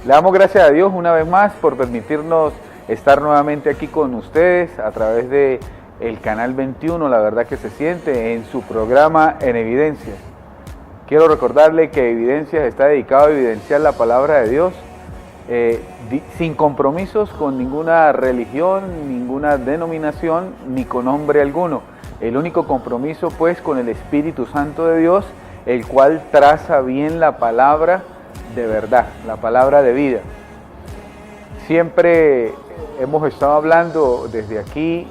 Le damos gracias a Dios una vez más por permitirnos estar nuevamente aquí con ustedes a través de el Canal 21, La Verdad que se siente, en su programa En Evidencias. Quiero recordarle que Evidencias está dedicado a evidenciar la palabra de Dios sin compromisos con ninguna religión, ninguna denominación, ni con hombre alguno. El único compromiso pues con el Espíritu Santo de Dios, el cual traza bien la palabra de verdad, la palabra de vida. Siempre hemos estado hablando desde aquí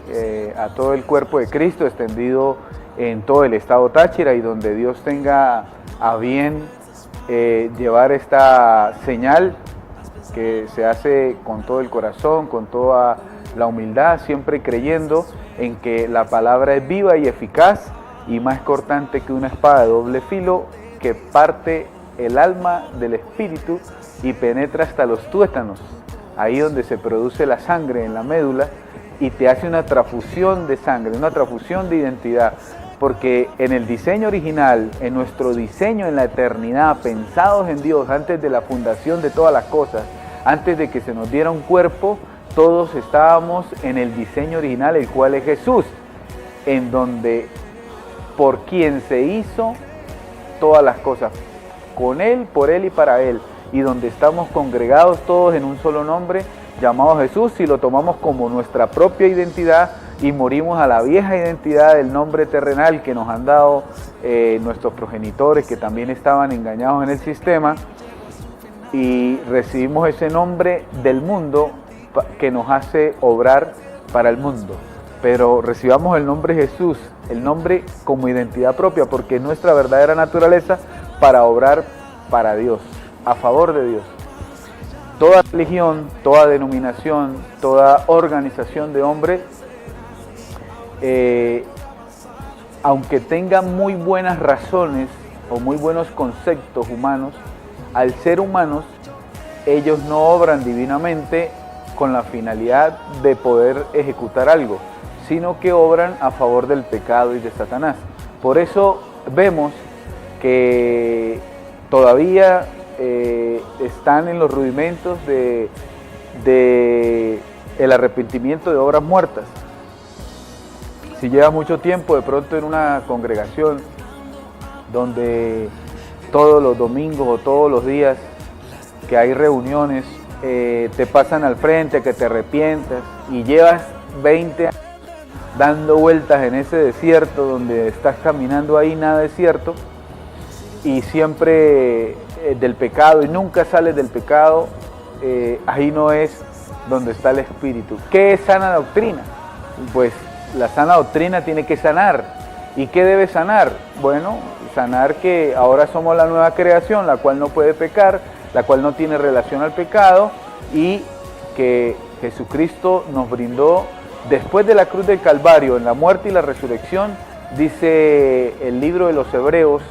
a todo el cuerpo de Cristo extendido en todo el estado Táchira, y donde Dios tenga a bien llevar esta señal que se hace con todo el corazón, con toda la humildad, siempre creyendo en que la palabra es viva y eficaz y más cortante que una espada de doble filo, que parte el alma del espíritu y penetra hasta los tuétanos, ahí donde se produce la sangre en la médula, y te hace una transfusión de sangre, una transfusión de identidad, porque en el diseño original, en nuestro diseño en la eternidad, pensados en Dios antes de la fundación de todas las cosas, antes de que se nos diera un cuerpo, todos estábamos en el diseño original, el cual es Jesús, en donde por quien se hizo todas las cosas, con Él, por Él y para Él, y donde estamos congregados todos en un solo nombre, llamado Jesús, y lo tomamos como nuestra propia identidad, y morimos a la vieja identidad del nombre terrenal que nos han dado nuestros progenitores, que también estaban engañados en el sistema, y recibimos ese nombre del mundo que nos hace obrar para el mundo. Pero recibamos el nombre Jesús, el nombre como identidad propia, porque es nuestra verdadera naturaleza para obrar para Dios, a favor de Dios. Toda religión, toda denominación, toda organización de hombres, aunque tenga muy buenas razones o muy buenos conceptos humanos, al ser humanos, ellos no obran divinamente con la finalidad de poder ejecutar algo, sino que obran a favor del pecado y de Satanás. Por eso vemos que todavía están en los rudimentos de el arrepentimiento de obras muertas. Si llevas mucho tiempo de pronto en una congregación donde todos los domingos o todos los días que hay reuniones te pasan al frente que te arrepientas, y llevas 20 años dando vueltas en ese desierto donde estás caminando ahí, nada es cierto, y siempre del pecado, y nunca sales del pecado, ahí no es donde está el Espíritu. ¿Qué es sana doctrina? Pues la sana doctrina tiene que sanar. ¿Y qué debe sanar? Bueno, sanar que ahora somos la nueva creación, la cual no puede pecar, la cual no tiene relación al pecado, y que Jesucristo nos brindó después de la cruz del Calvario, en la muerte y la resurrección. Dice el libro de los Hebreos,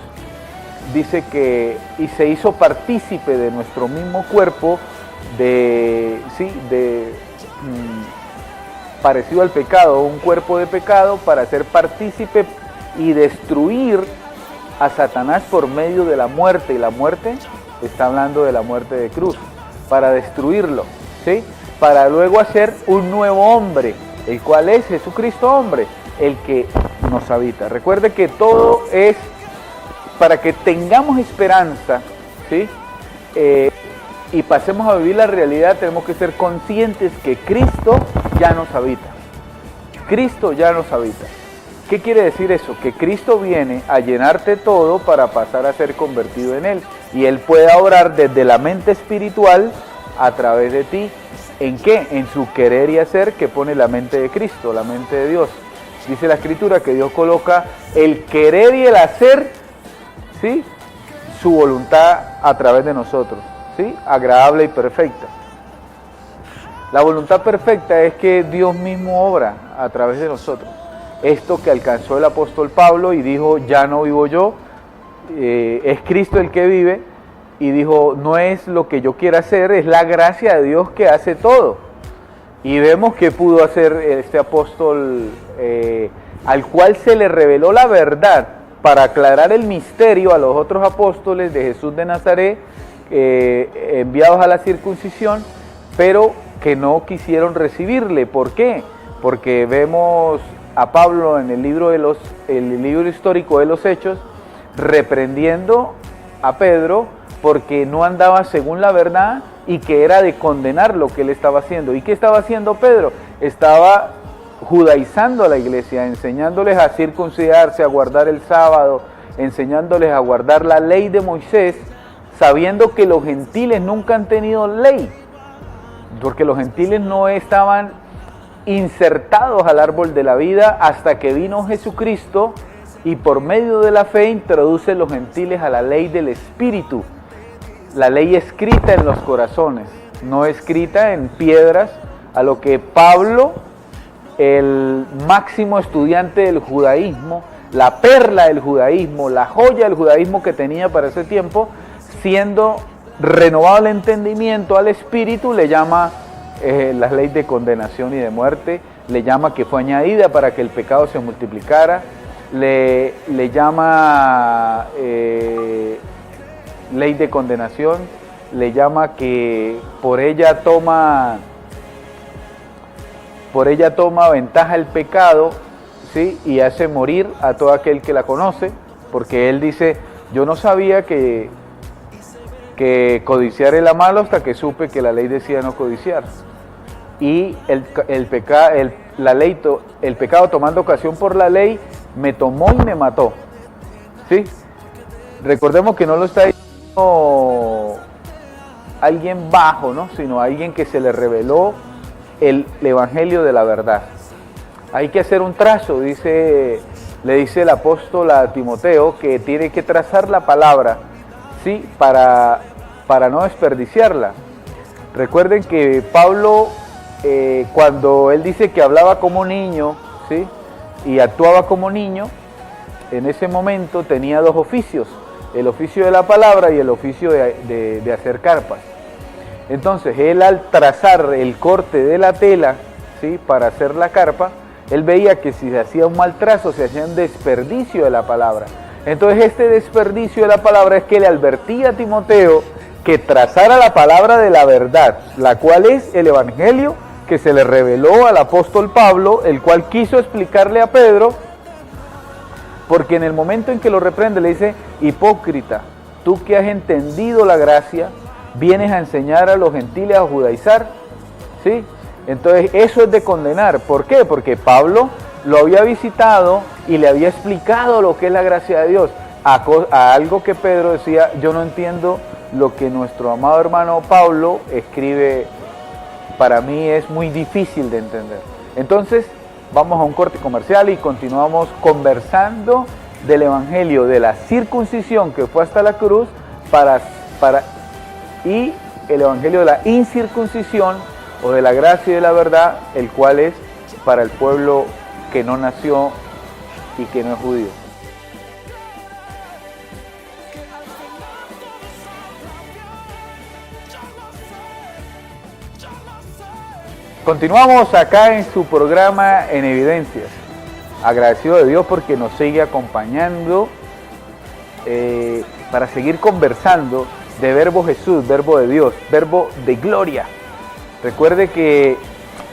dice que y se hizo partícipe de nuestro mismo cuerpo, parecido al pecado, un cuerpo de pecado, para ser partícipe y destruir a Satanás por medio de la muerte. Y la muerte está hablando de la muerte de cruz, para destruirlo, ¿sí? Para luego hacer un nuevo hombre, el cual es Jesucristo hombre, el que nos habita. Recuerde que todo es para que tengamos esperanza, ¿sí? Y pasemos a vivir la realidad. Tenemos que ser conscientes que Cristo ya nos habita. Cristo ya nos habita. ¿Qué quiere decir eso? Que Cristo viene a llenarte todo para pasar a ser convertido en Él, y Él puede obrar desde la mente espiritual a través de ti. ¿En qué? En su querer y hacer, que pone la mente de Cristo, la mente de Dios. Dice la Escritura que Dios coloca el querer y el hacer, ¿sí?, su voluntad a través de nosotros, ¿sí?, agradable y perfecta. La voluntad perfecta es que Dios mismo obra a través de nosotros. Esto que alcanzó el apóstol Pablo y dijo: ya no vivo yo, es Cristo el que vive, y dijo: no es lo que yo quiera hacer, es la gracia de Dios que hace todo. Y vemos que pudo hacer este apóstol, al cual se le reveló la verdad para aclarar el misterio a los otros apóstoles de Jesús de Nazaret, enviados a la circuncisión, pero que no quisieron recibirle. ¿Por qué? Porque vemos a Pablo en el libro histórico de los Hechos reprendiendo a Pedro porque no andaba según la verdad y que era de condenar lo que él estaba haciendo. ¿Y qué estaba haciendo Pedro? Estaba judaizando a la iglesia, enseñándoles a circuncidarse, a guardar el sábado, enseñándoles a guardar la ley de Moisés, sabiendo que los gentiles nunca han tenido ley, porque los gentiles no estaban insertados al árbol de la vida hasta que vino Jesucristo y por medio de la fe introduce los gentiles a la ley del Espíritu, la ley escrita en los corazones, no escrita en piedras, a lo que Pablo, el máximo estudiante del judaísmo, la perla del judaísmo, la joya del judaísmo que tenía para ese tiempo, siendo renovado el entendimiento al Espíritu, le llama la ley de condenación y de muerte, le llama que fue añadida para que el pecado se multiplicara, le llama ley de condenación, le llama que por ella toma ventaja el pecado, ¿sí? Y hace morir a todo aquel que la conoce, porque él dice, yo no sabía que codiciar era malo hasta que supe que la ley decía no codiciar. Y el pecado tomando ocasión por la ley me tomó y me mató, ¿sí? Recordemos que no lo está diciendo alguien bajo, ¿no? Sino alguien que se le reveló el evangelio de la verdad. Hay que hacer un trazo, le dice el apóstol a Timoteo, que tiene que trazar la palabra, ¿sí? Para no desperdiciarla. Recuerden que Pablo, cuando él dice que hablaba como niño, ¿sí? Y actuaba como niño, en ese momento tenía dos oficios, el oficio de la palabra y el oficio de hacer carpas. Entonces él, al trazar el corte de la tela, ¿sí? Para hacer la carpa, él veía que si se hacía un mal trazo se hacía un desperdicio de la palabra. Entonces este desperdicio de la palabra es que le advertía a Timoteo que trazara la palabra de la verdad, la cual es el evangelio que se le reveló al apóstol Pablo, el cual quiso explicarle a Pedro, porque en el momento en que lo reprende le dice, hipócrita, tú que has entendido la gracia, vienes a enseñar a los gentiles a judaizar, ¿sí? Entonces eso es de condenar. ¿Por qué? Porque Pablo lo había visitado y le había explicado lo que es la gracia de Dios, a algo que Pedro decía, yo no entiendo lo que nuestro amado hermano Pablo escribe, para mí es muy difícil de entender. Entonces vamos a un corte comercial y continuamos conversando del evangelio de la circuncisión que fue hasta la cruz y el evangelio de la incircuncisión o de la gracia y de la verdad, el cual es para el pueblo que no nació y que no es judío. Continuamos acá en su programa En Evidencias. Agradecido de Dios porque nos sigue acompañando para seguir conversando de Verbo Jesús, Verbo de Dios, Verbo de gloria. Recuerde que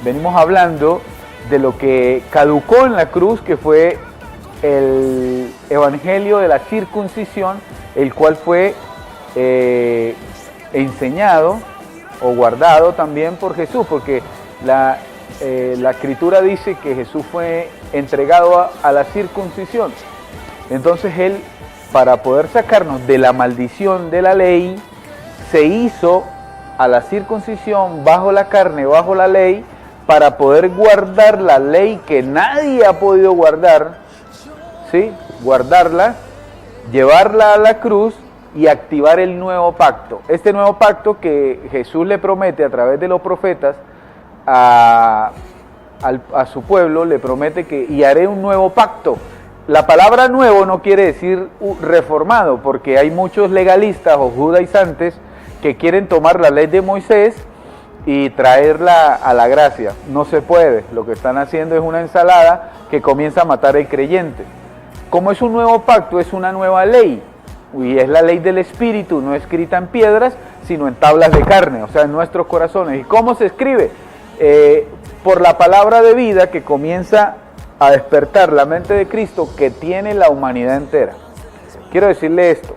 venimos hablando de lo que caducó en la cruz, que fue el evangelio de la circuncisión, el cual fue enseñado o guardado también por Jesús, porque la escritura dice que Jesús fue entregado a la circuncisión. Entonces él, para poder sacarnos de la maldición de la ley, se hizo a la circuncisión bajo la carne, bajo la ley, para poder guardar la ley que nadie ha podido guardar, ¿sí? Guardarla, llevarla a la cruz y activar el nuevo pacto. Este nuevo pacto que Jesús le promete a través de los profetas a su pueblo, le promete que y haré un nuevo pacto. La palabra nuevo no quiere decir reformado, porque hay muchos legalistas o judaizantes que quieren tomar la ley de Moisés y traerla a la gracia. No se puede. Lo que están haciendo es una ensalada que comienza a matar al creyente. Como es un nuevo pacto, es una nueva ley. y es la ley del Espíritu, no escrita en piedras, sino en tablas de carne, o sea, en nuestros corazones. ¿Y cómo se escribe? Por la palabra de vida que comienza a despertar la mente de Cristo que tiene la humanidad entera. Quiero decirle esto,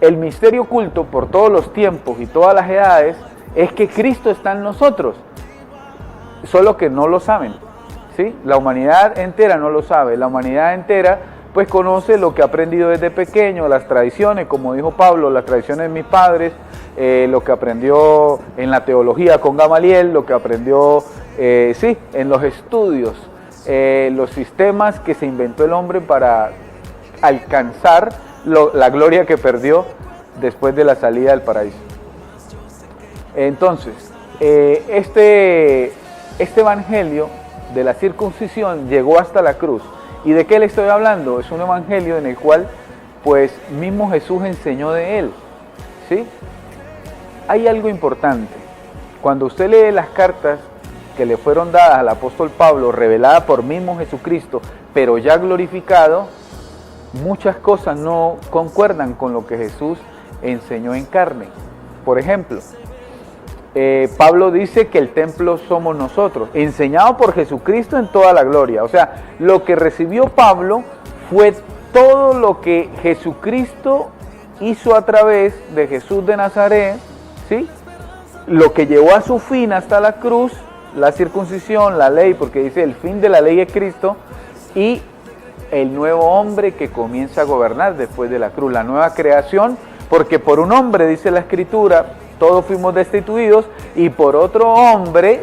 el misterio oculto por todos los tiempos y todas las edades es que Cristo está en nosotros, solo que no lo saben, ¿sí? La humanidad entera no lo sabe, la humanidad entera pues conoce lo que ha aprendido desde pequeño, las tradiciones, como dijo Pablo, las tradiciones de mis padres, lo que aprendió en la teología con Gamaliel, lo que aprendió en los estudios, los sistemas que se inventó el hombre para alcanzar la gloria que perdió después de la salida del paraíso. Entonces, este evangelio de la circuncisión llegó hasta la cruz. ¿Y de qué le estoy hablando? Es un evangelio en el cual, pues, mismo Jesús enseñó de él, ¿sí? Hay algo importante. Cuando usted lee las cartas que le fueron dadas al apóstol Pablo, reveladas por mismo Jesucristo, pero ya glorificado, muchas cosas no concuerdan con lo que Jesús enseñó en carne. Por ejemplo, Pablo dice que el templo somos nosotros, enseñado por Jesucristo en toda la gloria. O sea, lo que recibió Pablo fue todo lo que Jesucristo hizo a través de Jesús de Nazaret, ¿sí? Lo que llevó a su fin hasta la cruz, la circuncisión, la ley, porque dice el fin de la ley es Cristo, y el nuevo hombre que comienza a gobernar después de la cruz, la nueva creación, porque por un hombre, dice la Escritura, todos fuimos destituidos y por otro hombre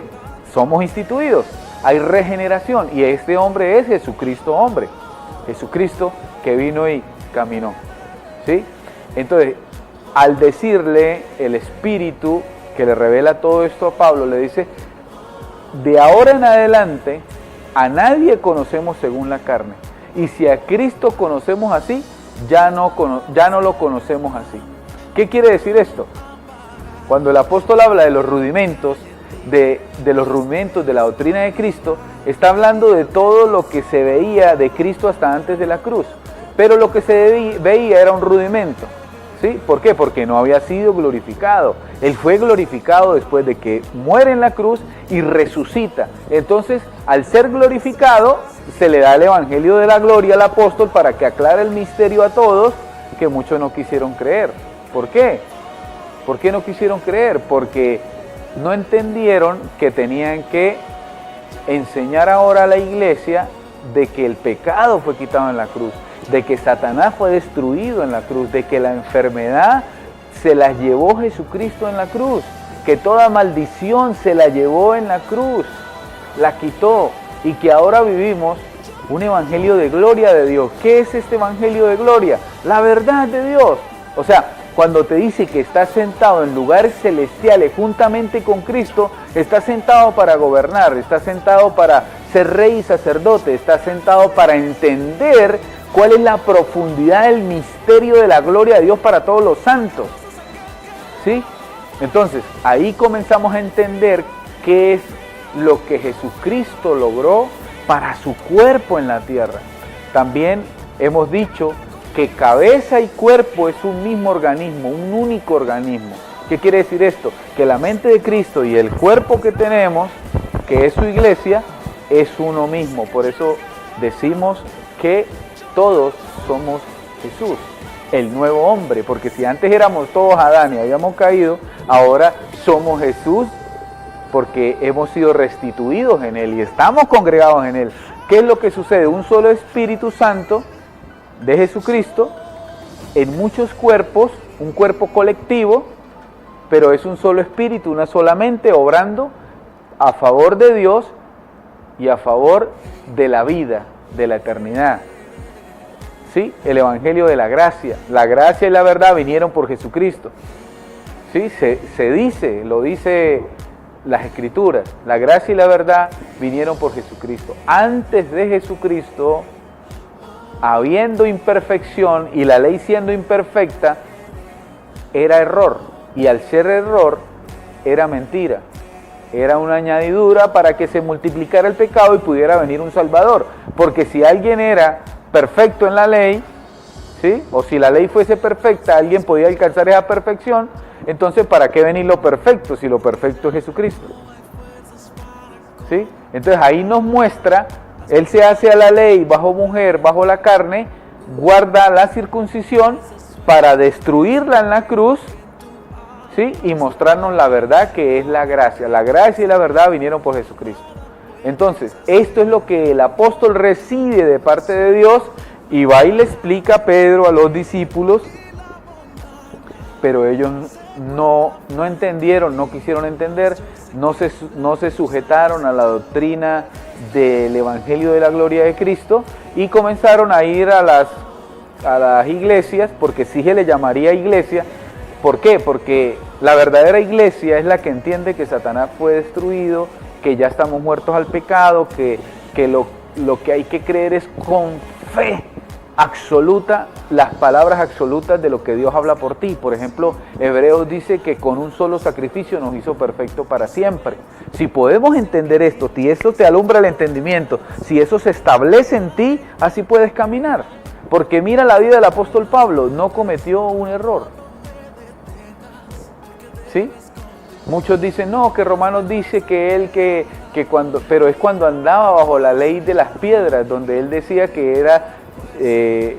somos instituidos. Hay regeneración y este hombre es Jesucristo hombre. Jesucristo que vino y caminó, ¿sí? Entonces, al decirle el Espíritu que le revela todo esto a Pablo, le dice, de ahora en adelante a nadie conocemos según la carne. Y si a Cristo conocemos así, ya no lo conocemos así. ¿Qué quiere decir esto? Cuando el apóstol habla de los rudimentos, de los rudimentos de la doctrina de Cristo, está hablando de todo lo que se veía de Cristo hasta antes de la cruz. Pero lo que se veía era un rudimento, ¿sí? ¿Por qué? Porque no había sido glorificado. Él fue glorificado después de que muere en la cruz y resucita. Entonces, al ser glorificado, se le da el evangelio de la gloria al apóstol para que aclare el misterio a todos, que muchos no quisieron creer. ¿Por qué? ¿Por qué no quisieron creer? Porque no entendieron que tenían que enseñar ahora a la iglesia de que el pecado fue quitado en la cruz, de que Satanás fue destruido en la cruz, de que la enfermedad se la llevó Jesucristo en la cruz, que toda maldición se la llevó en la cruz, la quitó, y que ahora vivimos un evangelio de gloria de Dios. ¿Qué es este evangelio de gloria? La verdad de Dios. O sea, cuando te dice que estás sentado en lugares celestiales juntamente con Cristo, estás sentado para gobernar, estás sentado para ser rey y sacerdote, estás sentado para entender cuál es la profundidad del misterio de la gloria de Dios para todos los santos, ¿sí? Entonces, ahí comenzamos a entender qué es lo que Jesucristo logró para su cuerpo en la tierra. También hemos dicho que cabeza y cuerpo es un mismo organismo, un único organismo. ¿Qué quiere decir esto? Que la mente de Cristo y el cuerpo que tenemos, que es su iglesia, es uno mismo. Por eso decimos que todos somos Jesús, el nuevo hombre, porque si antes éramos todos Adán y habíamos caído, ahora somos Jesús porque hemos sido restituidos en Él y estamos congregados en Él. ¿Qué es lo que sucede? Un solo Espíritu Santo de Jesucristo en muchos cuerpos, un cuerpo colectivo, pero es un solo espíritu, una sola mente obrando a favor de Dios y a favor de la vida, de la eternidad. ¿Sí? El evangelio de la gracia y la verdad vinieron por Jesucristo. ¿Sí? Se dice, lo dice las Escrituras, la gracia y la verdad vinieron por Jesucristo. Antes de Jesucristo, habiendo imperfección y la ley siendo imperfecta, era error. Y al ser error, era mentira. Era una añadidura para que se multiplicara el pecado y pudiera venir un Salvador. Porque si alguien era perfecto en la ley, ¿sí? O si la ley fuese perfecta, alguien podía alcanzar esa perfección, entonces ¿para qué venir lo perfecto si lo perfecto es Jesucristo? ¿Sí? Entonces ahí nos muestra, Él se hace a la ley bajo mujer, bajo la carne, guarda la circuncisión para destruirla en la cruz, ¿sí? Y mostrarnos la verdad que es la gracia. La gracia y la verdad vinieron por Jesucristo. Entonces, esto es lo que el apóstol recibe de parte de Dios y va y le explica a Pedro, a los discípulos, pero ellos no entendieron, no quisieron entender, no se sujetaron a la doctrina del Evangelio de la gloria de Cristo y comenzaron a ir a las iglesias, porque sí se le llamaría iglesia. ¿Por qué? Porque la verdadera iglesia es la que entiende que Satanás fue destruido, que ya estamos muertos al pecado, que lo que hay que creer es con fe absoluta, las palabras absolutas de lo que Dios habla por ti. Por ejemplo, Hebreos dice que con un solo sacrificio nos hizo perfecto para siempre. Si podemos entender esto, si eso te alumbra el entendimiento, si eso se establece en ti, así puedes caminar. Porque mira la vida del apóstol Pablo, no cometió un error. ¿Sí? Muchos dicen, no, que Romanos dice que él pero es cuando andaba bajo la ley de las piedras, donde él decía que era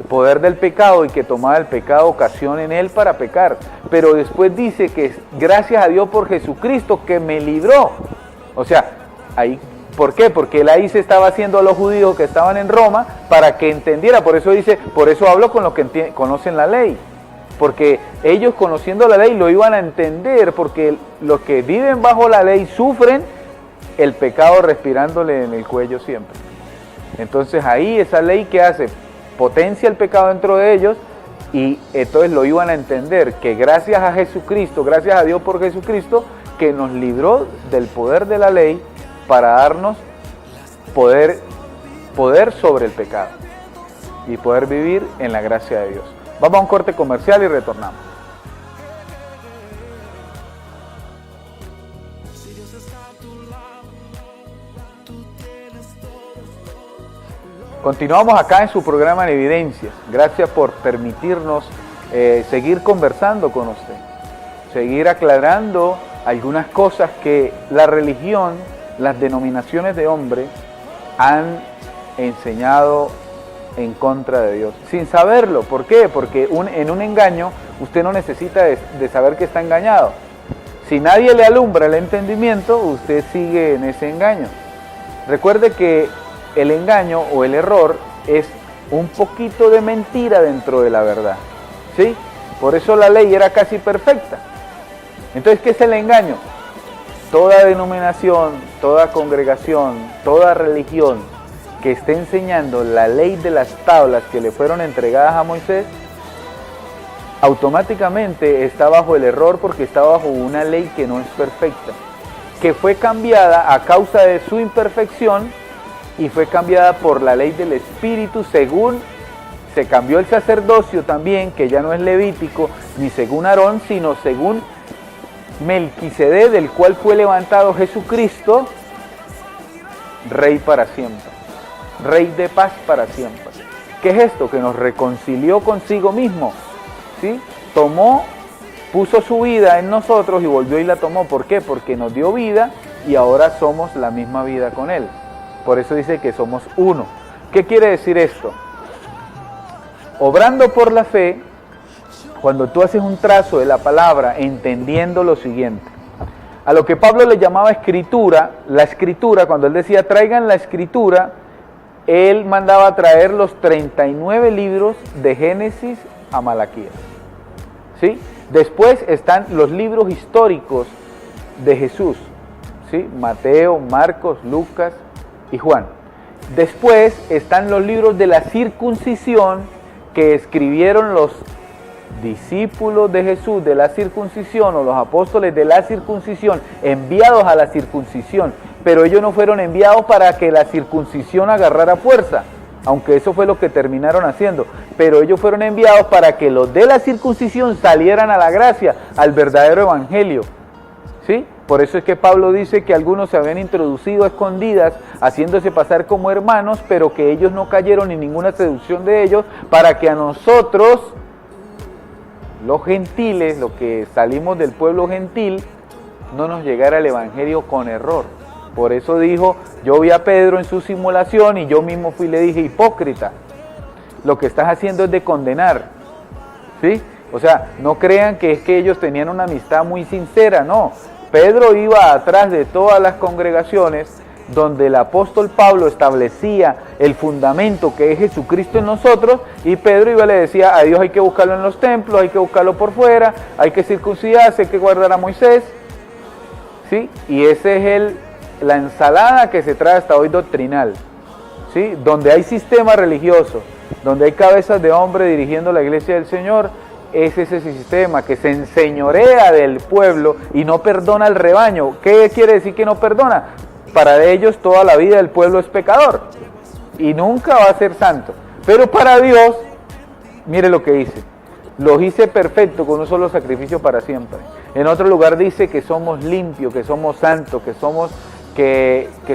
poder del pecado y que tomaba el pecado ocasión en él para pecar. Pero después dice que gracias a Dios por Jesucristo que me libró. O sea, ahí, ¿por qué? Porque él ahí se estaba haciendo a los judíos que estaban en Roma para que entendiera. Por eso dice, por eso hablo con los que conocen la ley. Porque ellos conociendo la ley lo iban a entender, porque los que viven bajo la ley sufren el pecado respirándole en el cuello siempre. Entonces ahí esa ley que hace, potencia el pecado dentro de ellos y entonces lo iban a entender, que gracias a Jesucristo, gracias a Dios por Jesucristo, que nos libró del poder de la ley para darnos poder sobre el pecado y poder vivir en la gracia de Dios. Vamos a un corte comercial y retornamos. Continuamos acá en su programa en Evidencias. Gracias por permitirnos seguir conversando con usted, seguir aclarando algunas cosas que la religión, las denominaciones de hombre han enseñado en contra de Dios, sin saberlo. ¿Por qué? Porque en un engaño usted no necesita de saber que está engañado. Si nadie le alumbra el entendimiento, usted sigue en ese engaño. Recuerde que el engaño o el error es un poquito de mentira dentro de la verdad, ¿sí? Por eso la ley era casi perfecta. Entonces, ¿qué es el engaño? Toda denominación, toda congregación, toda religión que esté enseñando la ley de las tablas que le fueron entregadas a Moisés, automáticamente está bajo el error, porque está bajo una ley que no es perfecta, que fue cambiada a causa de su imperfección y fue cambiada por la ley del Espíritu, según se cambió el sacerdocio también, que ya no es levítico, ni según Aarón, sino según Melquisedec, del cual fue levantado Jesucristo, Rey para siempre, Rey de paz para siempre. ¿Qué es esto? Que nos reconcilió consigo mismo, ¿sí? Puso su vida en nosotros y volvió y la tomó. ¿Por qué? Porque nos dio vida y ahora somos la misma vida con Él. Por eso dice que somos uno. ¿Qué quiere decir esto? Obrando por la fe, cuando tú haces un trazo de la palabra, entendiendo lo siguiente. A lo que Pablo le llamaba escritura, la escritura, cuando él decía traigan la escritura, él mandaba a traer los 39 libros de Génesis a Malaquías, ¿sí? Después están los libros históricos de Jesús, ¿sí? Mateo, Marcos, Lucas y Juan. Después están los libros de la circuncisión que escribieron los discípulos de Jesús de la circuncisión, o los apóstoles de la circuncisión, enviados a la circuncisión, pero ellos no fueron enviados para que la circuncisión agarrara fuerza, aunque eso fue lo que terminaron haciendo, pero ellos fueron enviados para que los de la circuncisión salieran a la gracia, al verdadero evangelio, ¿sí? Por eso es que Pablo dice que algunos se habían introducido a escondidas, haciéndose pasar como hermanos, pero que ellos no cayeron en ninguna seducción de ellos, para que a nosotros, los gentiles, los que salimos del pueblo gentil, no nos llegara el evangelio con error. Por eso dijo, yo vi a Pedro en su simulación y yo mismo fui y le dije, hipócrita, lo que estás haciendo es de condenar, ¿sí? O sea, no crean que es que ellos tenían una amistad muy sincera, no. Pedro iba atrás de todas las congregaciones donde el apóstol Pablo establecía el fundamento que es Jesucristo en nosotros, y Pedro iba y le decía, a Dios hay que buscarlo en los templos, hay que buscarlo por fuera, hay que circuncidarse, hay que guardar a Moisés, ¿sí? Y ese es la ensalada que se trae hasta hoy doctrinal, ¿sí? Donde hay sistema religioso, donde hay cabezas de hombre dirigiendo la iglesia del Señor, es ese sistema que se enseñorea del pueblo y no perdona al rebaño. ¿Qué quiere decir que no perdona? Para ellos toda la vida el pueblo es pecador y nunca va a ser santo. Pero para Dios, mire lo que dice, los hice perfectos con un solo sacrificio para siempre. En otro lugar dice que somos limpios, que somos santos, que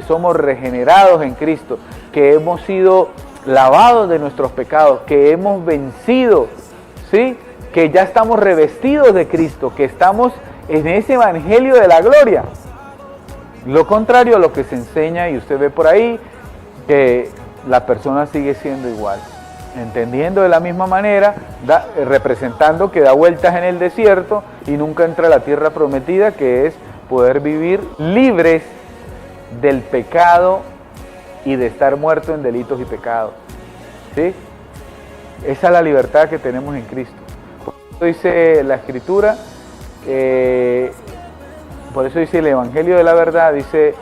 somos regenerados en Cristo, que hemos sido lavados de nuestros pecados, que hemos vencido, ¿sí? Que ya estamos revestidos de Cristo, que estamos en ese evangelio de la gloria. Lo contrario a lo que se enseña, y usted ve por ahí, que la persona sigue siendo igual, entendiendo de la misma manera, representando que da vueltas en el desierto y nunca entra a la tierra prometida, que es poder vivir libres del pecado y de estar muertos en delitos y pecados, ¿sí? Esa es la libertad que tenemos en Cristo. Por eso dice la Escritura, por eso dice el Evangelio de la verdad, dice,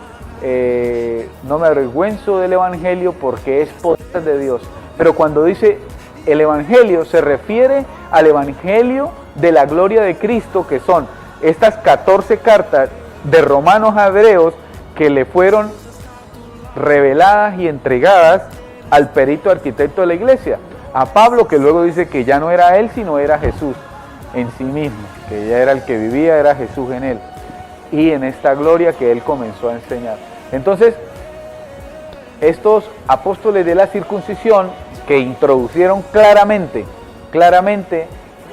no me avergüenzo del Evangelio porque es poder de Dios. Pero cuando dice el Evangelio se refiere al Evangelio de la gloria de Cristo, que son estas 14 cartas de Romanos a Hebreos que le fueron reveladas y entregadas al perito arquitecto de la iglesia, a Pablo, que luego dice que ya no era él, sino era Jesús en sí mismo, que ya era el que vivía, era Jesús en él, y en esta gloria que él comenzó a enseñar. Entonces, estos apóstoles de la circuncisión que introducieron claramente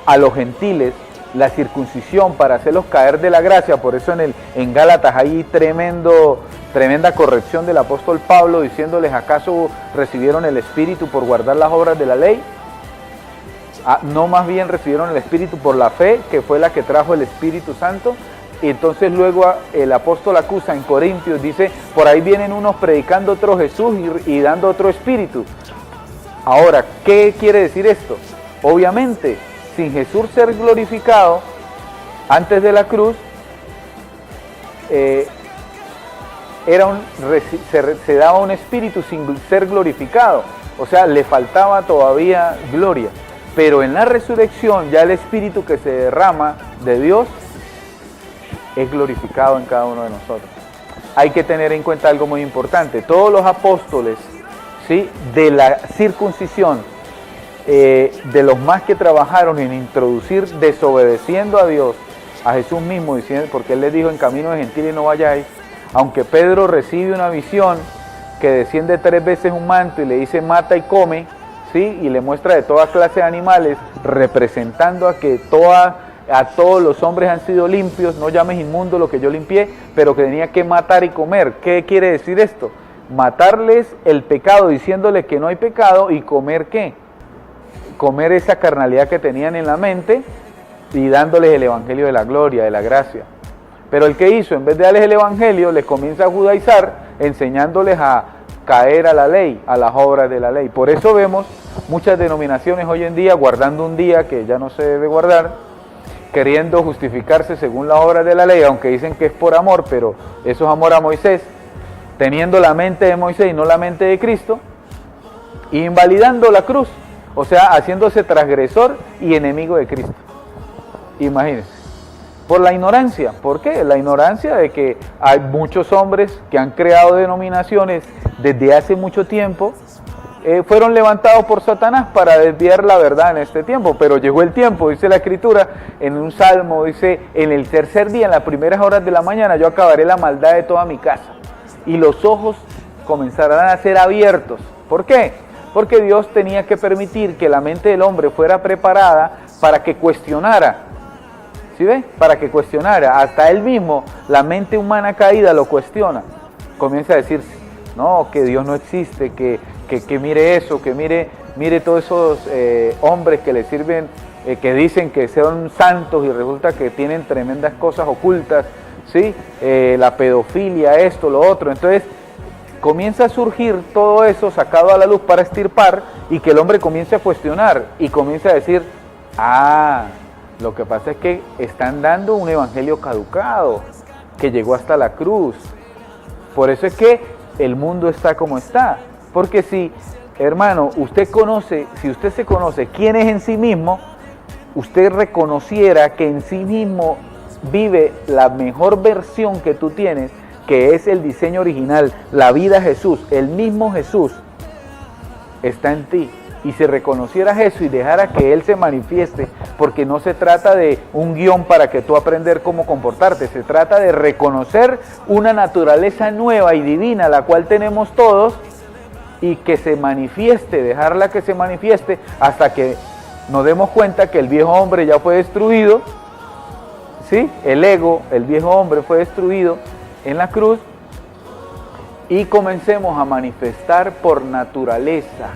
a los gentiles la circuncisión para hacerlos caer de la gracia, por eso en Gálatas hay tremenda corrección del apóstol Pablo diciéndoles, ¿acaso recibieron el Espíritu por guardar las obras de la ley? No, más bien recibieron el Espíritu por la fe, que fue la que trajo el Espíritu Santo. Y entonces luego el apóstol acusa en Corintios, dice, por ahí vienen unos predicando otro Jesús y dando otro Espíritu. Ahora, ¿qué quiere decir esto? Obviamente, sin Jesús ser glorificado antes de la cruz, se daba un espíritu sin ser glorificado, o sea, le faltaba todavía gloria. Pero en la resurrección ya el espíritu que se derrama de Dios es glorificado en cada uno de nosotros. Hay que tener en cuenta algo muy importante, todos los apóstoles, ¿sí?, de la circuncisión, de los más que trabajaron en introducir desobedeciendo a Dios, a Jesús mismo, diciendo, porque Él les dijo, en camino de gentiles no vayáis. Aunque Pedro recibe una visión que desciende 3 veces un manto y le dice mata y come, ¿sí?, y le muestra de toda clase de animales, representando a que a todos los hombres han sido limpios, no llames inmundo lo que yo limpié, pero que tenía que matar y comer. ¿Qué quiere decir esto? Matarles el pecado diciéndole que no hay pecado, y comer ¿qué? Comer esa carnalidad que tenían en la mente y dándoles el evangelio de la gloria, de la gracia. Pero el que hizo, en vez de darles el evangelio, les comienza a judaizar, enseñándoles a caer a la ley, a las obras de la ley. Por eso vemos muchas denominaciones hoy en día guardando un día que ya no se debe guardar, queriendo justificarse según las obras de la ley, aunque dicen que es por amor, pero eso es amor a Moisés, teniendo la mente de Moisés y no la mente de Cristo, e invalidando la cruz, o sea, haciéndose transgresor y enemigo de Cristo. Imagínense, por la ignorancia. ¿Por qué? La ignorancia de que hay muchos hombres que han creado denominaciones desde hace mucho tiempo fueron levantados por Satanás para desviar la verdad en este tiempo, pero llegó el tiempo, dice la Escritura, en un salmo, dice, en el tercer día, en las primeras horas de la mañana, yo acabaré la maldad de toda mi casa, y los ojos comenzarán a ser abiertos. ¿Por qué? Porque Dios tenía que permitir que la mente del hombre fuera preparada para que cuestionara, ¿sí ve? Para que cuestionara, hasta él mismo, la mente humana caída lo cuestiona, comienza a decir, no, que Dios no existe, que mire eso, que mire todos esos hombres que le sirven, que dicen que son santos y resulta que tienen tremendas cosas ocultas, ¿sí? La pedofilia, esto, lo otro. Entonces comienza a surgir todo eso sacado a la luz para extirpar y que el hombre comience a cuestionar y comience a decir, lo que pasa es que están dando un evangelio caducado, que llegó hasta la cruz. Por eso es que el mundo está como está. Porque si, hermano, si usted se conoce quién es en sí mismo, usted reconociera que en sí mismo vive la mejor versión que tú tienes, que es el diseño original, la vida Jesús, el mismo Jesús está en ti. Y si reconocieras eso y dejara que Él se manifieste, porque no se trata de un guión para que tú aprender cómo comportarte, se trata de reconocer una naturaleza nueva y divina, la cual tenemos todos, y que se manifieste, dejarla que se manifieste hasta que nos demos cuenta que el viejo hombre ya fue destruido, ¿sí? El ego, el viejo hombre fue destruido en la cruz y comencemos a manifestar por naturaleza.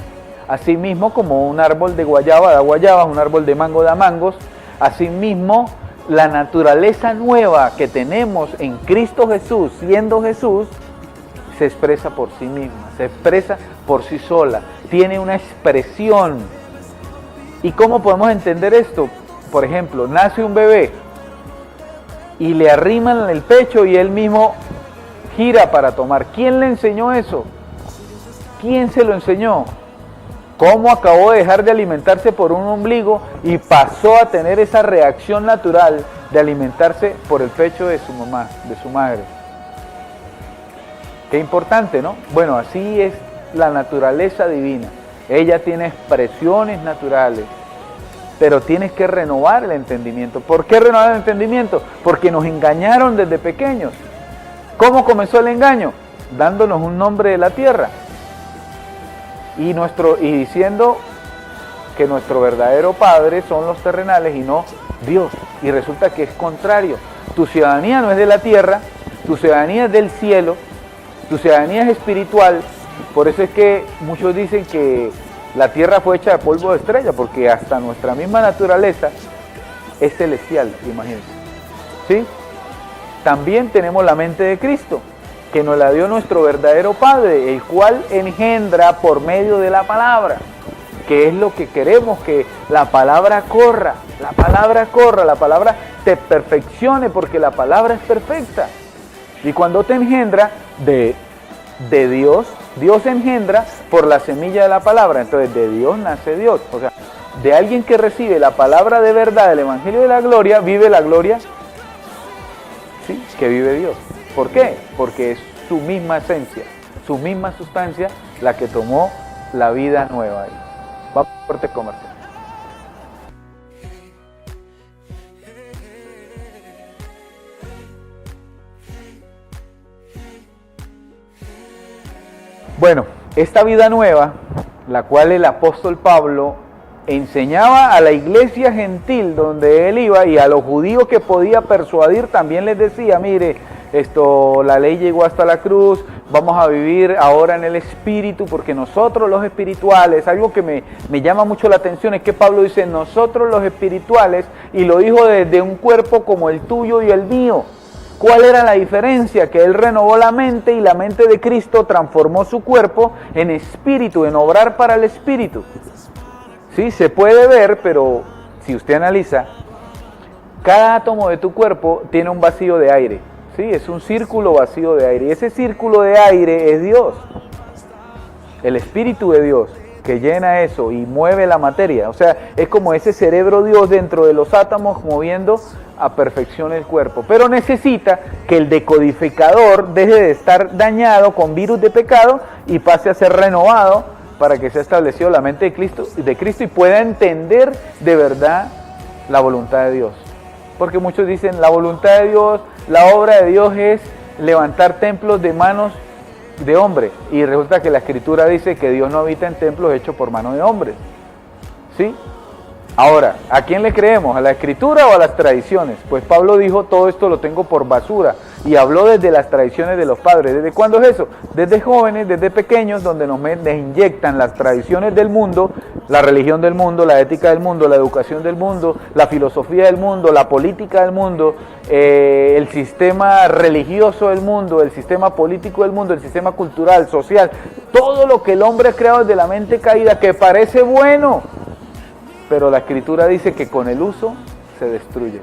Asimismo, como un árbol de guayaba da guayabas, un árbol de mango da mangos, asimismo la naturaleza nueva que tenemos en Cristo Jesús, siendo Jesús, se expresa por sí misma, se expresa por sí sola, tiene una expresión. ¿Y cómo podemos entender esto? Por ejemplo, nace un bebé y le arriman el pecho y él mismo gira para tomar. ¿Quién le enseñó eso? ¿Quién se lo enseñó? ¿Cómo acabó de dejar de alimentarse por un ombligo y pasó a tener esa reacción natural de alimentarse por el pecho de su mamá, de su madre? Qué importante, ¿no? Bueno, así es la naturaleza divina. Ella tiene expresiones naturales, pero tienes que renovar el entendimiento. ¿Por qué renovar el entendimiento? Porque nos engañaron desde pequeños. ¿Cómo comenzó el engaño? Dándonos un nombre de la tierra y diciendo que nuestro verdadero padre son los terrenales y no Dios. Y resulta que es contrario. Tu ciudadanía no es de la tierra, tu ciudadanía es del cielo, tu ciudadanía es espiritual. Por eso es que muchos dicen que la tierra fue hecha de polvo de estrella, porque hasta nuestra misma naturaleza es celestial, imagínense. ¿Sí? También tenemos la mente de Cristo, que nos la dio nuestro verdadero Padre, el cual engendra por medio de la palabra, que es lo que queremos, que la palabra corra, la palabra te perfeccione, porque la palabra es perfecta. Y cuando te engendra de Dios, Dios engendra por la semilla de la palabra. Entonces de Dios nace Dios. O sea, de alguien que recibe la palabra de verdad del Evangelio de la gloria, vive la gloria, ¿sí?, que vive Dios. ¿Por qué? Porque es su misma esencia, su misma sustancia la que tomó la vida nueva ahí. Vamos a corte comercial. Bueno, esta vida nueva, la cual el apóstol Pablo enseñaba a la iglesia gentil donde él iba y a los judíos que podía persuadir, también les decía, mire, la ley llegó hasta la cruz, vamos a vivir ahora en el Espíritu, porque nosotros los espirituales, algo que me llama mucho la atención es que Pablo dice, nosotros los espirituales, y lo dijo desde un cuerpo como el tuyo y el mío. ¿Cuál era la diferencia? Que él renovó la mente y la mente de Cristo transformó su cuerpo en espíritu, en obrar para el espíritu. Sí, se puede ver, pero si usted analiza, cada átomo de tu cuerpo tiene un vacío de aire. Sí, es un círculo vacío de aire. Y ese círculo de aire es Dios. El Espíritu de Dios que llena eso y mueve la materia. O sea, es como ese cerebro Dios dentro de los átomos moviendo a perfección el cuerpo. Pero necesita que el decodificador deje de estar dañado con virus de pecado y pase a ser renovado para que sea establecido la mente de Cristo y pueda entender de verdad la voluntad de Dios. Porque muchos dicen, la voluntad de Dios, la obra de Dios es levantar templos de manos de hombre. Y resulta que la Escritura dice que Dios no habita en templos hechos por manos de hombres. ¿Sí? Ahora, ¿a quién le creemos? ¿A la Escritura o a las tradiciones? Pues Pablo dijo, todo esto lo tengo por basura, y habló desde las tradiciones de los padres. ¿Desde cuándo es eso? Desde jóvenes, desde pequeños, donde nos inyectan las tradiciones del mundo, la religión del mundo, la ética del mundo, la educación del mundo, la filosofía del mundo, la política del mundo, el sistema religioso del mundo, el sistema político del mundo, el sistema cultural, social, todo lo que el hombre ha creado desde la mente caída, que parece bueno, pero la Escritura dice que con el uso se destruye.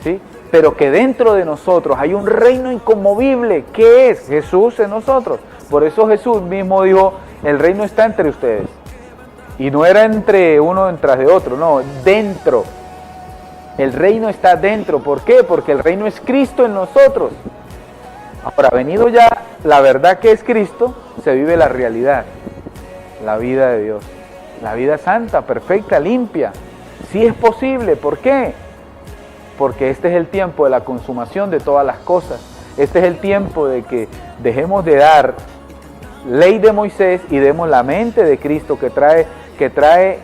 ¿Sí? Pero que dentro de nosotros hay un reino inconmovible. ¿Qué es? Jesús en nosotros. Por eso Jesús mismo dijo, el reino está entre ustedes. Y no era entre uno tras de otro, no, dentro. El reino está dentro. ¿Por qué? Porque el reino es Cristo en nosotros. Ahora, venido ya la verdad que es Cristo, se vive la realidad, la vida de Dios. La vida santa, perfecta, limpia. Sí es posible. ¿Por qué? Porque este es el tiempo de la consumación de todas las cosas. Este es el tiempo de que dejemos de dar ley de Moisés y demos la mente de Cristo que trae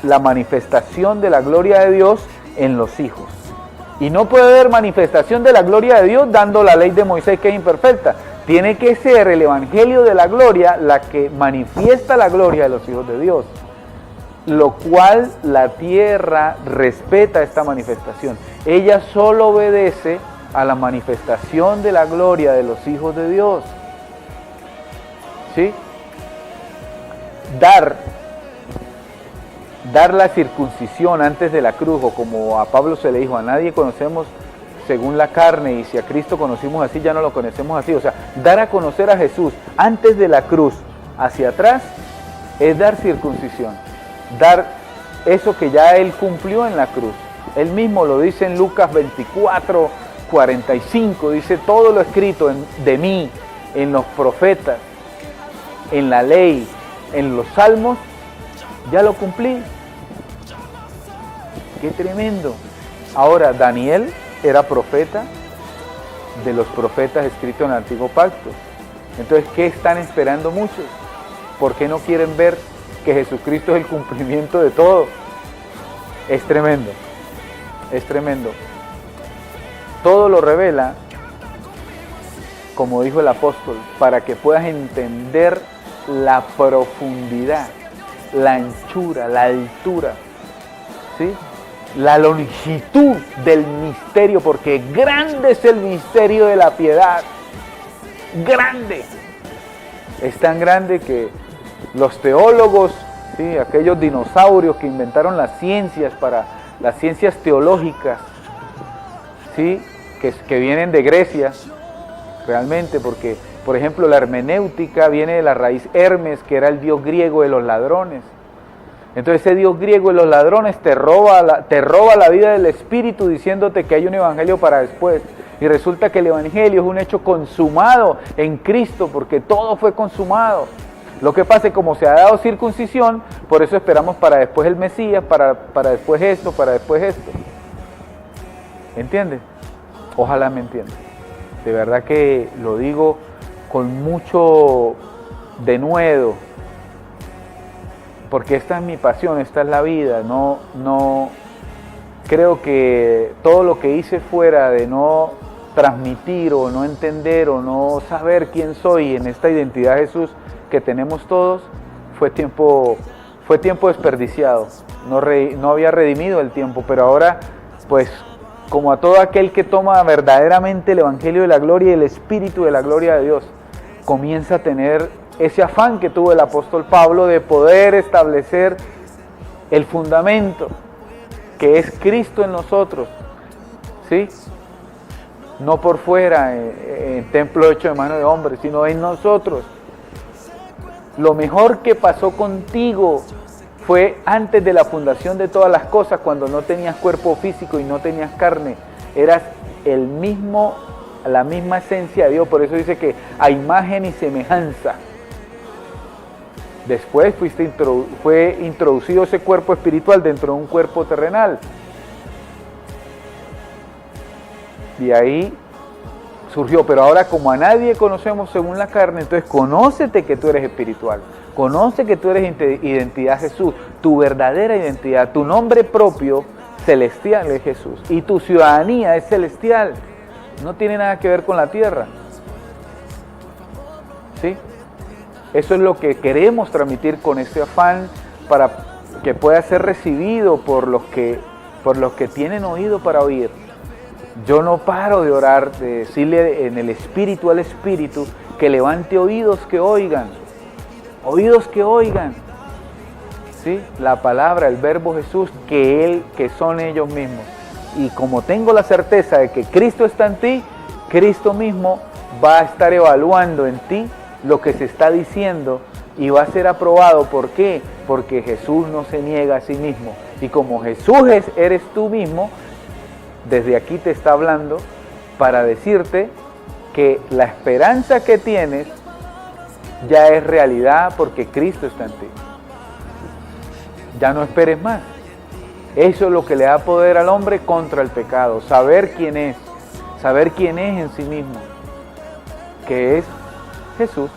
la manifestación de la gloria de Dios en los hijos. Y no puede haber manifestación de la gloria de Dios dando la ley de Moisés, que es imperfecta. Tiene que ser el evangelio de la gloria la que manifiesta la gloria de los hijos de Dios. Lo cual la tierra respeta esta manifestación. Ella solo obedece a la manifestación de la gloria de los hijos de Dios. ¿Sí? Dar la circuncisión antes de la cruz, o como a Pablo se le dijo, a nadie conocemos según la carne, y si a Cristo conocimos así, ya no lo conocemos así. O sea, dar a conocer a Jesús antes de la cruz hacia atrás es dar circuncisión. Dar eso que ya Él cumplió en la cruz. Él mismo lo dice en Lucas 24, 45, dice, todo lo escrito de mí, en los profetas, en la ley, en los salmos, ya lo cumplí. ¡Qué tremendo! Ahora, Daniel era profeta de los profetas escritos en el Antiguo Pacto. Entonces, ¿qué están esperando muchos? ¿Por qué no quieren ver que Jesucristo es el cumplimiento de todo? Es tremendo, es tremendo. Todo lo revela, como dijo el apóstol, para que puedas entender la profundidad, la anchura, la altura, ¿sí? La longitud del misterio, porque grande es el misterio de la piedad. Grande. Es tan grande que los teólogos, ¿sí?, aquellos dinosaurios que inventaron las ciencias teológicas, ¿sí?, que vienen de Grecia, realmente, porque, por ejemplo, la hermenéutica viene de la raíz Hermes, que era el dios griego de los ladrones. Entonces ese dios griego de los ladrones te roba la vida del espíritu diciéndote que hay un evangelio para después. Y resulta que el evangelio es un hecho consumado en Cristo, porque todo fue consumado. Lo que pasa es que como se ha dado circuncisión, por eso esperamos para después el Mesías, para después esto, para después esto. ¿Entiendes? Ojalá me entiendan. De verdad que lo digo con mucho denuedo, porque esta es mi pasión, esta es la vida. No creo que todo lo que hice fuera de no transmitir o no entender o no saber quién soy en esta identidad de Jesús que tenemos todos, fue tiempo desperdiciado. No había redimido el tiempo, pero ahora, pues, como a todo aquel que toma verdaderamente el evangelio de la gloria y el espíritu de la gloria de Dios, comienza a tener ese afán que tuvo el apóstol Pablo de poder establecer el fundamento que es Cristo en nosotros, ¿sí? No por fuera, en templo hecho de mano de hombre, sino en nosotros. Lo mejor que pasó contigo fue antes de la fundación de todas las cosas, cuando no tenías cuerpo físico y no tenías carne. Eras la misma esencia de Dios. Por eso dice que a imagen y semejanza. Después fue introducido ese cuerpo espiritual dentro de un cuerpo terrenal. Y ahí surgió, pero ahora como a nadie conocemos según la carne, entonces conócete que tú eres espiritual, conoce que tú eres identidad Jesús, tu verdadera identidad, tu nombre propio celestial es Jesús y tu ciudadanía es celestial, no tiene nada que ver con la tierra. ¿Sí? Eso es lo que queremos transmitir con este afán para que pueda ser recibido por los que tienen oído para oír. Yo no paro de orar, de decirle en el espíritu al espíritu que levante oídos que oigan. Oídos que oigan. ¿Sí? La palabra, el verbo Jesús, que son ellos mismos. Y como tengo la certeza de que Cristo está en ti, Cristo mismo va a estar evaluando en ti lo que se está diciendo y va a ser aprobado. ¿Por qué? Porque Jesús no se niega a sí mismo. Y como Jesús eres tú mismo, desde aquí te está hablando para decirte que la esperanza que tienes ya es realidad porque Cristo está en ti. Ya no esperes más. Eso es lo que le da poder al hombre contra el pecado. Saber quién es en sí mismo, que es Jesús,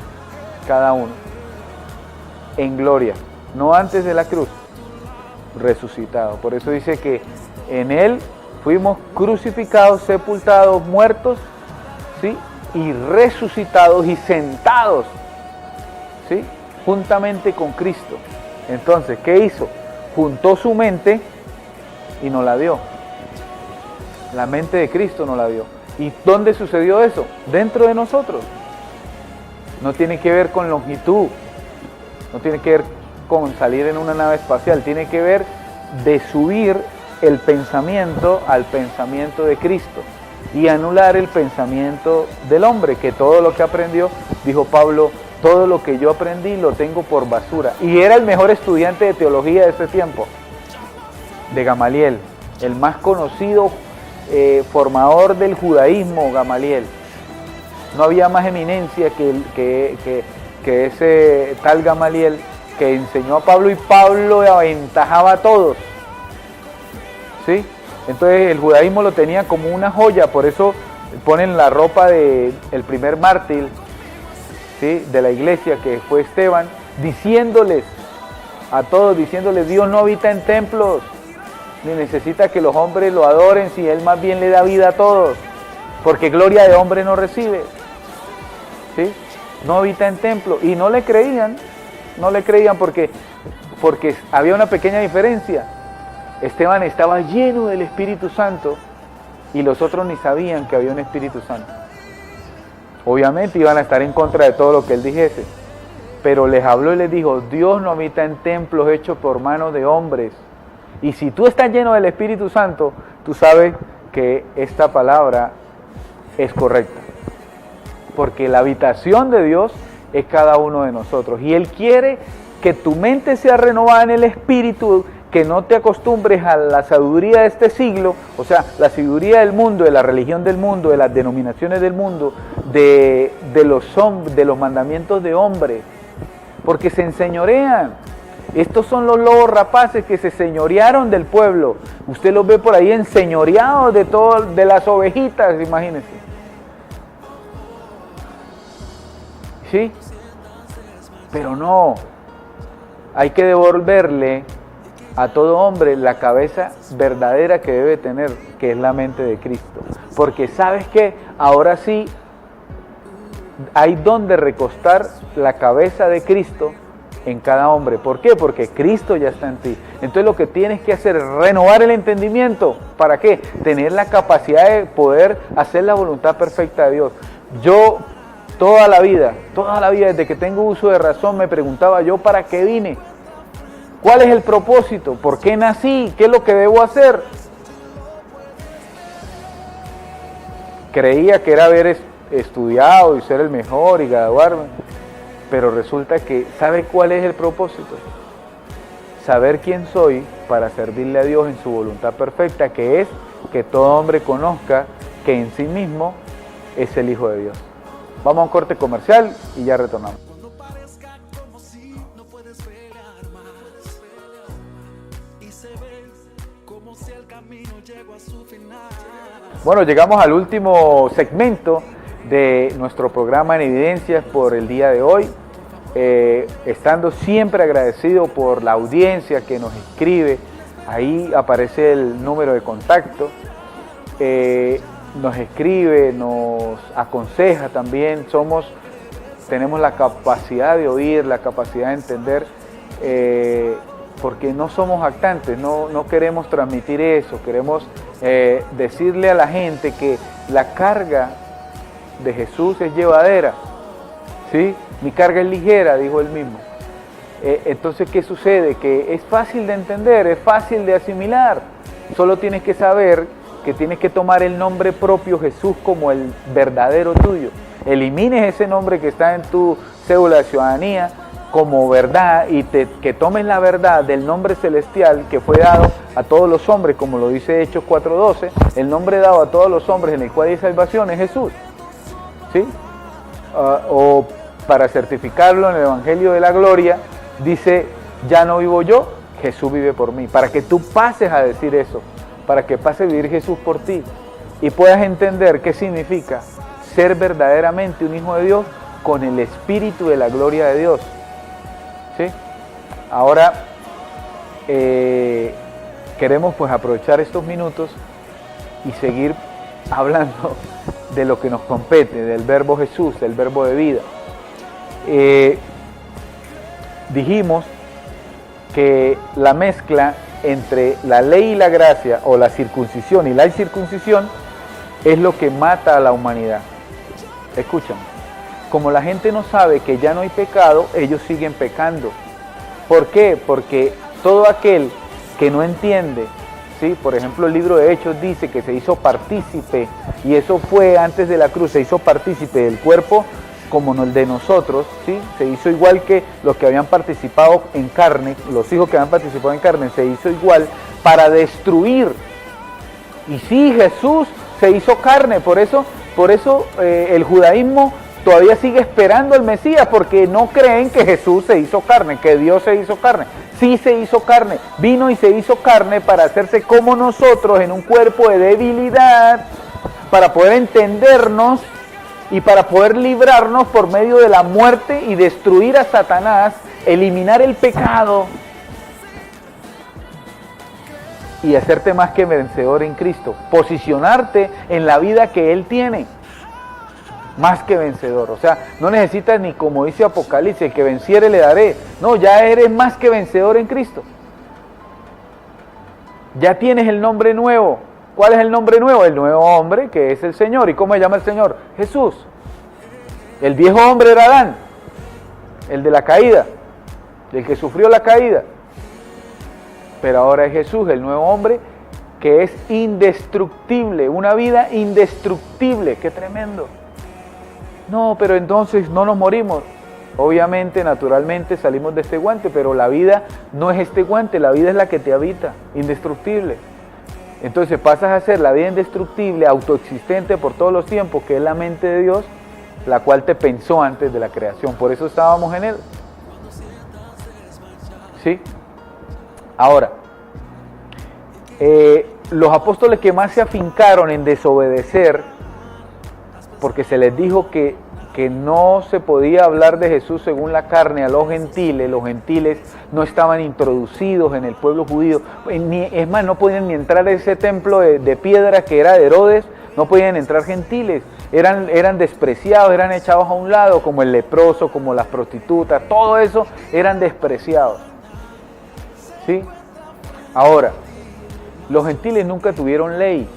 cada uno, en gloria, no antes de la cruz, resucitado. Por eso dice que en Él fuimos crucificados, sepultados, muertos, ¿sí? Y resucitados y sentados, ¿sí? Juntamente con Cristo. Entonces, ¿qué hizo? Juntó su mente y nos la dio. La mente de Cristo nos la dio. ¿Y dónde sucedió eso? Dentro de nosotros. No tiene que ver con longitud, no tiene que ver con salir en una nave espacial, tiene que ver de subir el pensamiento al pensamiento de Cristo y anular el pensamiento del hombre, que todo lo que aprendió, dijo Pablo, todo lo que yo aprendí lo tengo por basura. Y era el mejor estudiante de teología de ese tiempo, de Gamaliel, el más conocido formador del judaísmo, Gamaliel. No había más eminencia que ese tal Gamaliel que enseñó a Pablo y Pablo aventajaba a todos. ¿Sí? Entonces el judaísmo lo tenía como una joya, por eso ponen la ropa del primer mártir, ¿sí? De la iglesia, que fue Esteban, diciéndoles a todos, Dios no habita en templos, ni necesita que los hombres lo adoren, si Él más bien le da vida a todos, porque gloria de hombre no recibe. ¿Sí? No habita en templo. Y no le creían porque había una pequeña diferencia. Esteban estaba lleno del Espíritu Santo y los otros ni sabían que había un Espíritu Santo. Obviamente iban a estar en contra de todo lo que él dijese, pero les habló y les dijo, Dios no habita en templos hechos por manos de hombres. Y si tú estás lleno del Espíritu Santo, tú sabes que esta palabra es correcta. Porque la habitación de Dios es cada uno de nosotros. Y Él quiere que tu mente sea renovada en el Espíritu, que no te acostumbres a la sabiduría de este siglo, o sea, la sabiduría del mundo, de la religión del mundo, de las denominaciones del mundo, de los mandamientos de hombres, porque se enseñorean. Estos son los lobos rapaces que se señorearon del pueblo. Usted los ve por ahí enseñoreados de las ovejitas, imagínense. ¿Sí? Pero no, hay que devolverle a todo hombre la cabeza verdadera que debe tener, que es la mente de Cristo. Porque ¿sabes qué? Ahora sí hay donde recostar la cabeza de Cristo en cada hombre. ¿Por qué? Porque Cristo ya está en ti. Entonces lo que tienes que hacer es renovar el entendimiento. ¿Para qué? Tener la capacidad de poder hacer la voluntad perfecta de Dios. Yo toda la vida, desde que tengo uso de razón, me preguntaba yo ¿para qué vine? ¿Cuál es el propósito? ¿Por qué nací? ¿Qué es lo que debo hacer? Creía que era haber estudiado y ser el mejor y graduarme, pero resulta que, ¿sabe cuál es el propósito? Saber quién soy para servirle a Dios en su voluntad perfecta, que es que todo hombre conozca que en sí mismo es el Hijo de Dios. Vamos a un corte comercial y ya retornamos. Bueno, llegamos al último segmento de nuestro programa en Evidencias por el día de hoy. Estando siempre agradecido por la audiencia que nos escribe. Ahí aparece el número de contacto. Nos escribe, nos aconseja también. Tenemos la capacidad de oír, la capacidad de entender, porque no somos jactantes, no queremos transmitir eso. Queremos decirle a la gente que la carga de Jesús es llevadera, ¿sí? Mi carga es ligera, dijo él mismo. Entonces, ¿qué sucede? Que es fácil de entender, es fácil de asimilar. Solo tienes que saber que tienes que tomar el nombre propio Jesús como el verdadero tuyo. Elimines ese nombre que está en tu cédula de ciudadanía como verdad y que tomes la verdad del nombre celestial que fue dado a todos los hombres, como lo dice Hechos 4:12. El nombre dado a todos los hombres en el cual hay salvación es Jesús, ¿sí? O para certificarlo en el Evangelio de la Gloria, dice, ya no vivo yo, Jesús vive por mí. Para que tú pases a decir eso, para que pase a vivir Jesús por ti y puedas entender qué significa ser verdaderamente un hijo de Dios con el Espíritu de la gloria de Dios, ¿sí? Ahora queremos pues aprovechar estos minutos y seguir hablando de lo que nos compete, del verbo Jesús, del verbo de vida. Dijimos que la mezcla entre la ley y la gracia, o la circuncisión y la incircuncisión, es lo que mata a la humanidad. Escuchen, como la gente no sabe que ya no hay pecado, ellos siguen pecando. ¿Por qué? Porque todo aquel que no entiende, ¿sí? Por ejemplo, el libro de Hechos dice que se hizo partícipe, y eso fue antes de la cruz, se hizo partícipe del cuerpo como el de nosotros, ¿sí? Se hizo igual que los que habían participado en carne, los hijos que habían participado en carne, se hizo igual para destruir. Y sí, Jesús se hizo carne, por eso el judaísmo todavía sigue esperando al Mesías, porque no creen que Jesús se hizo carne, que Dios se hizo carne. Sí se hizo carne, vino y se hizo carne para hacerse como nosotros en un cuerpo de debilidad, para poder entendernos y para poder librarnos por medio de la muerte y destruir a Satanás, eliminar el pecado y hacerte más que vencedor en Cristo, posicionarte en la vida que Él tiene, más que vencedor. O sea, no necesitas ni, como dice Apocalipsis, el que venciere le daré. No, ya eres más que vencedor en Cristo. Ya tienes el nombre nuevo. ¿Cuál es el nombre nuevo? El nuevo hombre, que es el Señor. ¿Y cómo se llama el Señor? Jesús. El viejo hombre era Adán, el de la caída, el que sufrió la caída. Pero ahora es Jesús, el nuevo hombre, que es indestructible, una vida indestructible. ¡Qué tremendo! No, pero entonces no nos morimos. Obviamente, naturalmente salimos de este guante, pero la vida no es este guante, la vida es la que te habita, indestructible. Entonces pasas a ser la vida indestructible, autoexistente por todos los tiempos, que es la mente de Dios, la cual te pensó antes de la creación. Por eso estábamos en Él. ¿Sí? Ahora, los apóstoles que más se afincaron en desobedecer, porque se les dijo que no se podía hablar de Jesús según la carne a los gentiles no estaban introducidos en el pueblo judío, es más, no podían ni entrar a ese templo de piedra que era de Herodes, no podían entrar gentiles, eran despreciados, eran echados a un lado, como el leproso, como las prostitutas, todo eso eran despreciados, ¿sí? Ahora, los gentiles nunca tuvieron ley.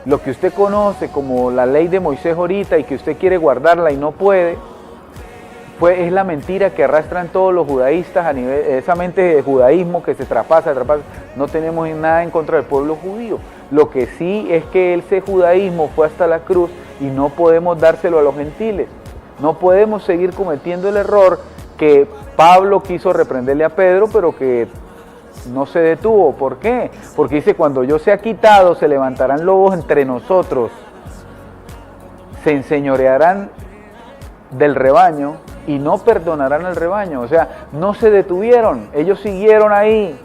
Lo que usted conoce como la ley de Moisés ahorita y que usted quiere guardarla y no puede, es la mentira que arrastran todos los judaístas a nivel, esa mente de judaísmo que se traspasa. No tenemos nada en contra del pueblo judío. Lo que sí es que ese judaísmo fue hasta la cruz y no podemos dárselo a los gentiles. No podemos seguir cometiendo el error que Pablo quiso reprenderle a Pedro, pero que no se detuvo. ¿Por qué? Porque dice, cuando yo sea quitado, se levantarán lobos entre nosotros, se enseñorearán del rebaño y no perdonarán al rebaño. O sea, no se detuvieron, ellos siguieron ahí,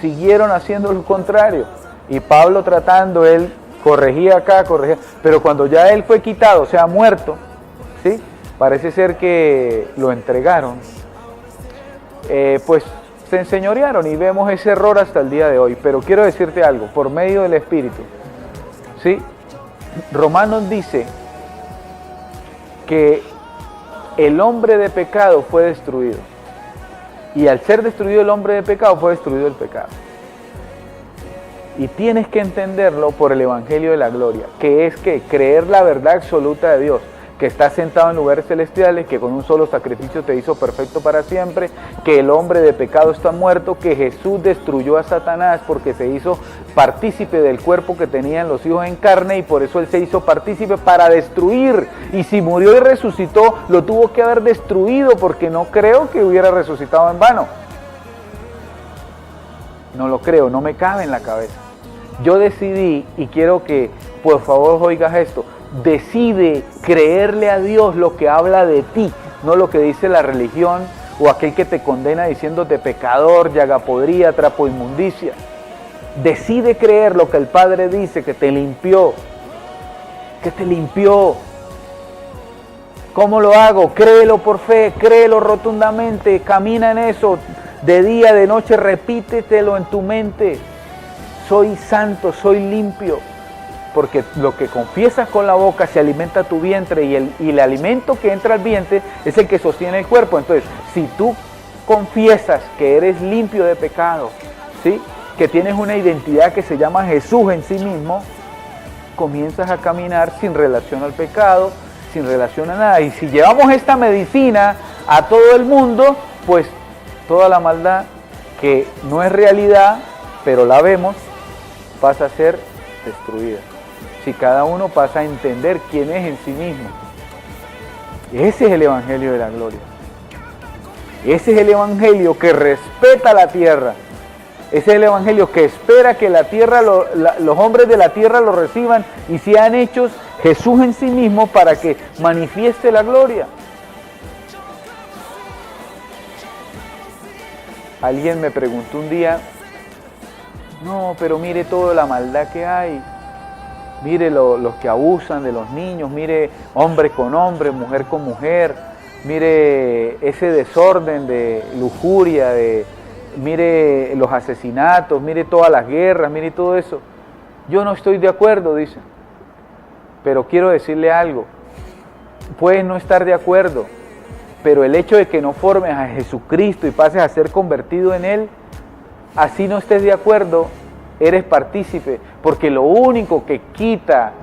siguieron haciendo lo contrario. Y Pablo tratando, él corregía acá, corregía, pero cuando ya él fue quitado, o sea, muerto, ¿sí? Parece ser que lo entregaron, pues se enseñorearon y vemos ese error hasta el día de hoy. Pero quiero decirte algo, por medio del Espíritu, ¿sí? Romanos dice que el hombre de pecado fue destruido. Y al ser destruido el hombre de pecado, fue destruido el pecado. Y tienes que entenderlo por el Evangelio de la Gloria, que es que creer la verdad absoluta de Dios, que está sentado en lugares celestiales, que con un solo sacrificio te hizo perfecto para siempre, que el hombre de pecado está muerto, que Jesús destruyó a Satanás porque se hizo partícipe del cuerpo que tenían los hijos en carne, y por eso él se hizo partícipe para destruir. Y si murió y resucitó, lo tuvo que haber destruido, porque no creo que hubiera resucitado en vano. No lo creo, no me cabe en la cabeza. Yo decidí, y quiero que por favor oigas esto, decide creerle a Dios lo que habla de ti, no lo que dice la religión o aquel que te condena diciéndote pecador, llaga podrida, trapo inmundicia. Decide creer lo que el Padre dice, que te limpió, que te limpió. ¿Cómo lo hago? Créelo por fe, créelo rotundamente, camina en eso, de día, de noche, repítetelo en tu mente. Soy santo, soy limpio. Porque lo que confiesas con la boca se alimenta tu vientre, y el alimento que entra al vientre es el que sostiene el cuerpo. Entonces, si tú confiesas que eres limpio de pecado, ¿sí?, que tienes una identidad que se llama Jesús en sí mismo, comienzas a caminar sin relación al pecado, sin relación a nada. Y si llevamos esta medicina a todo el mundo, pues toda la maldad que no es realidad, pero la vemos, pasa a ser destruida. Si cada uno pasa a entender quién es en sí mismo. Ese es el Evangelio de la Gloria. Ese es el Evangelio que respeta la tierra. Ese es el Evangelio que espera que la tierra, los hombres de la tierra lo reciban y sean hechos Jesús en sí mismo para que manifieste la gloria. Alguien me preguntó un día, no, pero mire toda la maldad que hay. Mire los que abusan de los niños, mire hombre con hombre, mujer con mujer, mire ese desorden de lujuria, mire los asesinatos, mire todas las guerras, mire todo eso. Yo no estoy de acuerdo, dice. Pero quiero decirle algo, puedes no estar de acuerdo, pero el hecho de que no formes a Jesucristo y pases a ser convertido en Él, así no estés de acuerdo, eres partícipe, porque lo único que quita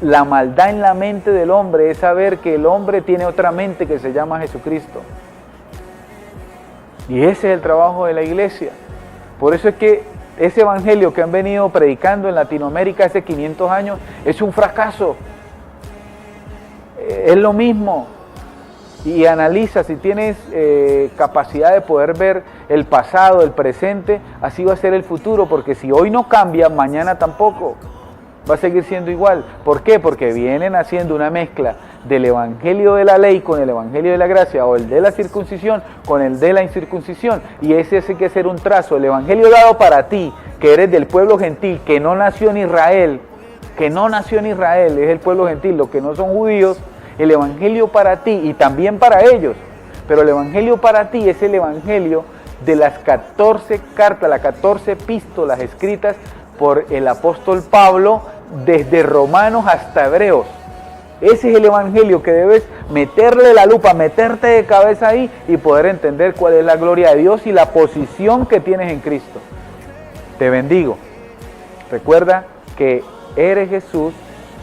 la maldad en la mente del hombre es saber que el hombre tiene otra mente que se llama Jesucristo. Y ese es el trabajo de la iglesia. Por eso es que ese evangelio que han venido predicando en Latinoamérica hace 500 años es un fracaso. Es lo mismo. Y analiza, si tienes capacidad de poder ver el pasado, el presente, así va a ser el futuro, porque si hoy no cambia, mañana tampoco. Va a seguir siendo igual. ¿Por qué? Porque vienen haciendo una mezcla del evangelio de la ley con el evangelio de la gracia, o el de la circuncisión con el de la incircuncisión. Y ese hay que hacer un trazo. El evangelio dado para ti, que eres del pueblo gentil, que no nació en Israel, es el pueblo gentil, los que no son judíos. El evangelio para ti y también para ellos, pero el evangelio para ti es el evangelio de las 14 cartas, las 14 epístolas escritas por el apóstol Pablo desde Romanos hasta Hebreos. Ese es el evangelio que debes meterle la lupa, meterte de cabeza ahí y poder entender cuál es la gloria de Dios y la posición que tienes en Cristo. Te bendigo. Recuerda que eres Jesús,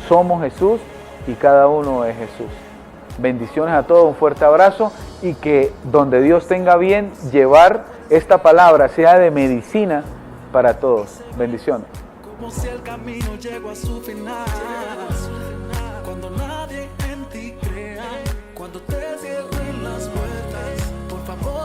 somos Jesús, y cada uno es Jesús. Bendiciones a todos, un fuerte abrazo, y que donde Dios tenga bien llevar esta palabra sea de medicina para todos. Bendiciones. Como si el camino llegó a su final, cuando nadie en ti crea, cuando te cierren las puertas, por favor.